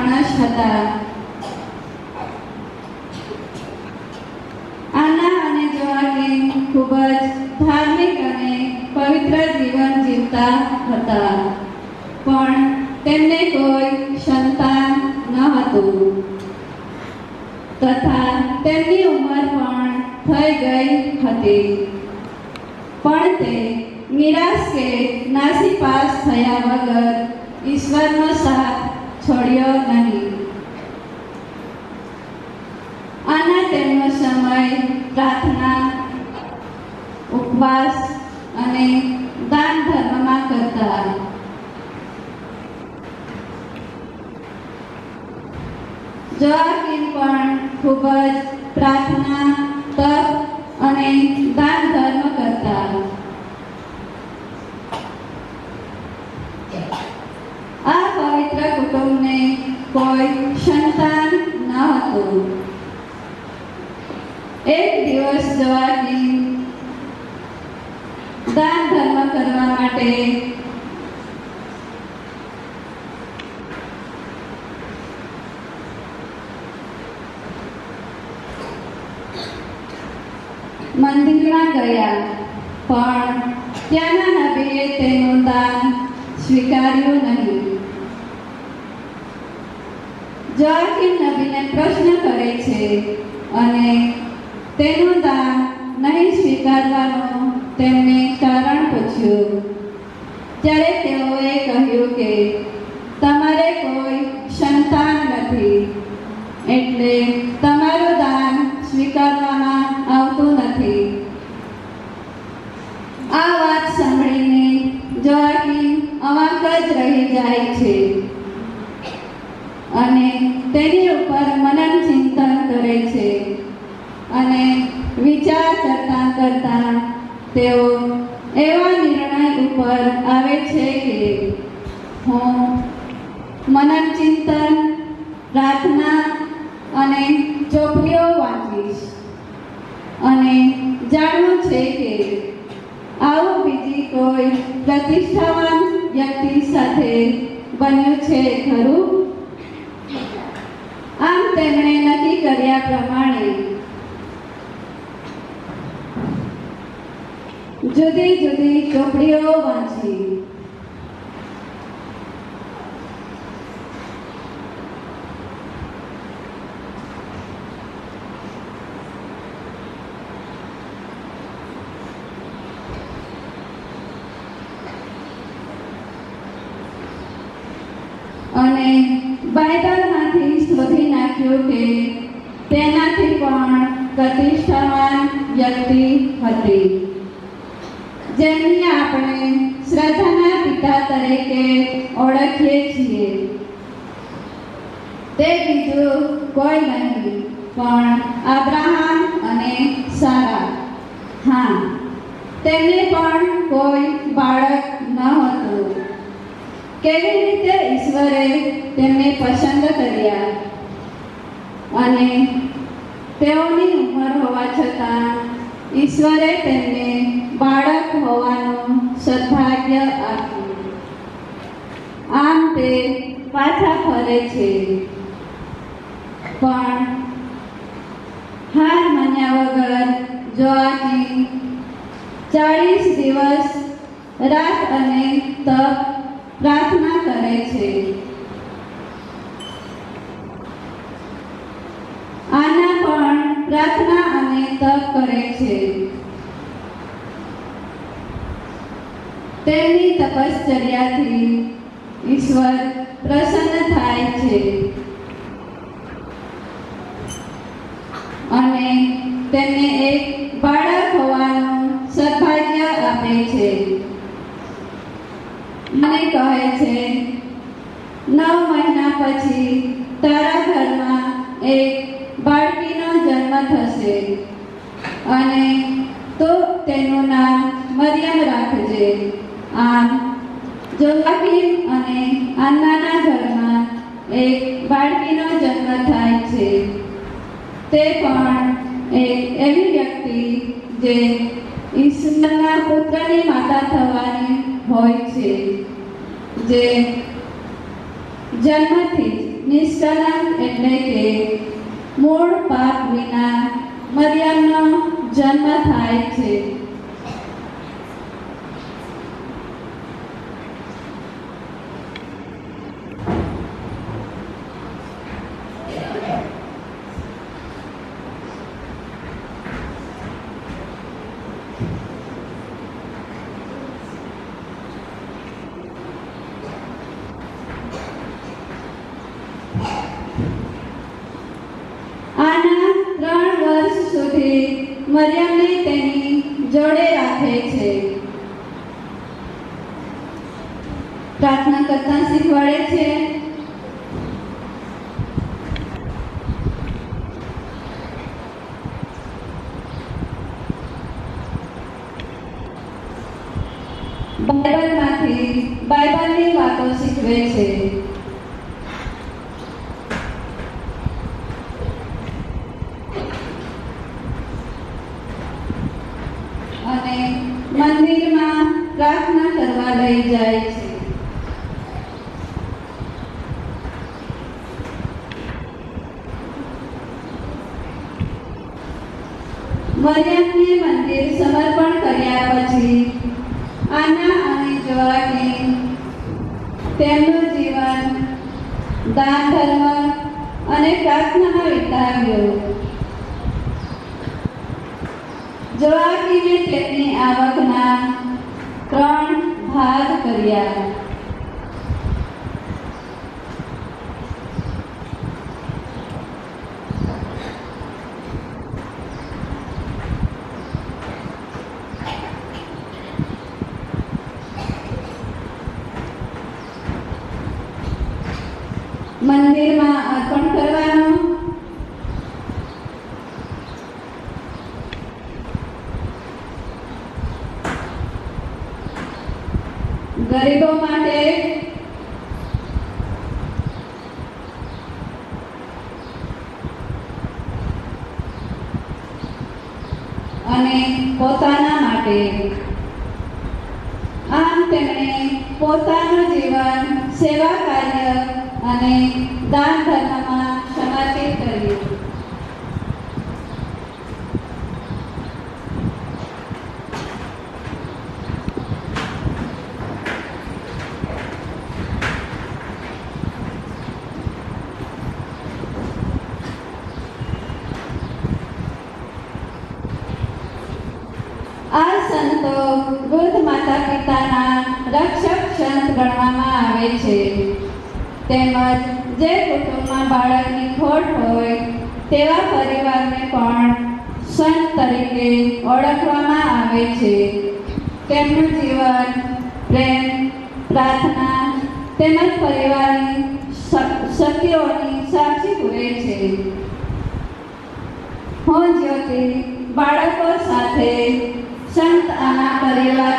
માણસ હતા. આના અને જોઆકીમ ખૂબ જ ધાર્મિક અને પવિત્ર જીવન જીવતા હતા, પણ તેમને કોઈ સંતાન ન હતું તથા તેમની ઉંમર પણ થઈ ગઈ હતી. પણ તે નિરાશ કે નાસીપાસ થયા વગર ઈશ્વરનો સાથ છોડ્યો નહીં. આના તેમનો સમય પ્રાર્થના, ઉપવાસ અને દાન ધર્મમાં કરતા. જોઆકીમ પણ ખૂબ જ પ્રાર્થના, તપ અને દાન ધર્મ કરતા. આ પવિત્ર કુટુંબને કોઈ સંતાન ન હતું. એક દિવસ જોઆકીમ દાન ધર્મ કરવા માટે મંદિરમાં ગયા, પણ ત્યાંના નબીએ તેનું દાન સ્વીકાર્યું નહીં. જોઆકીમ નબીને પ્રશ્ન કરે છે અને તેનું દાન નહીં સ્વીકારવાનું તેમને કારણ પૂછ્યું. ત્યારે તેઓએ કહ્યું કે તમારે કોઈ સંતાન નથી, એટલે તમારું દાન સ્વીકારવામાં આવતું નથી. આ વાત સાંભળીને જોઆકીમ અવાક જ રહી જાય છે અને તેની ઉપર મનન ચિંતન કરે છે. અને વિચાર કરતા કરતા તેઓ એવા નિર્ણય ઉપર આવે છે કે હું મનન ચિંતન, પ્રાર્થના અને ચોપડીઓ વાંચીશ અને જાણવું છે કે આવું બીજી કોઈ પ્રતિષ્ઠાવાન વ્યક્તિ સાથે બન્યું છે ખરું? આમ તેમણે નક્કી કર્યા પ્રમાણે જુદી જુદી ચોપડીઓ વાંચી. અને બાઇબલમાંથી શોધી નાખ્યું કે તેનાથી પણ પ્રતિષ્ઠાવાન વ્યક્તિ હતી, જેમની આપણે શ્રદ્ધાના પિતા તરીકે ઓળખીએ છીએ. તે બીજું કોઈ નહીં પણ અબ્રાહમ અને સારા. હા, તેમને પણ કોઈ બાળક ન હતું. કેવી રીતે ઈશ્વરે તેમને પસંદ કર્યા અને તેઓની ઉંમર હોવા છતાં ઈશ્વરે તેમને બાળક હોવાનું સદભાગ્ય આપ્યું. આમ તે પાછા ફરે છે, પણ હાર માન્યા વગર જોઆકીમ 40 દિવસ રાત અને તપ પ્રાર્થના કરે છે. આના પણ પ્રાર્થના અને તપ કરે છે. તેમની તપશ્ચર્યાથી ઈશ્વર પ્રસન્ન થાય છે અને તેમને એક બાળક હોવાનું સદભાગ્ય આપે છે. મને કહે છે, 9 મહિના પછી તારા ઘરમાં એક બાળકીનો જન્મ થશે અને તો તેનું નામ મરિયમ રાખજે. આમ જોઆકીમ અને આન્નાના ઘરમાં એક બાળકીનો જન્મ થાય છે. તે પણ એક એવી વ્યક્તિ જે ઈશ્વરના પુત્રની માતા થવાની હોય છે, જે જન્મથી જ નિષ્કલંક એટલે કે મૂળ પાપ વિના મરિયમનો જન્મ થાય છે. આના 3 વર્ષ સુધી મરિયમને તેની જોડે રાખે છે. પ્રાર્થના કરતા શીખવાડે છે. બાઇબલની વાતો શીખવે છે. અને મંદિરમાં પ્રાર્થના કરવા લઈ જાય છે. મરિયમને મંદિર સમર્પણ કર્યા પછી આના અને જોઆકીમ તેમનું જીવન દાન ધર્મ અને પ્રાર્થનામાં વિતાવ્યું. જોઆકીમે તેમની આવકના 3 ભાગ કર્યા. મંદિરમાં અર્પણ કરવાનું, ગરીબો માટે, અને પોતાના માટે. આમ તેમણે પોતાનું જીવન સેવા કાર્ય અને દાન ધર્મમાં સમર્પિત કર્યું. આ સંતો વૃદ્ધ માતા પિતાના રક્ષક સંત ગણવામાં આવે છે. તેમજ જે કુટુંબમાં બાળકની ખોટ હોય તેવા પરિવારને પણ સંત તરીકે ઓળખવામાં આવે છે. તેમનું જીવન પ્રેમ, પ્રાર્થના તેમજ પરિવારની શક્તિઓની સાક્ષી પૂરે છે. હું જ્યોતિ બાળકો સાથે સંત આના પરિવાર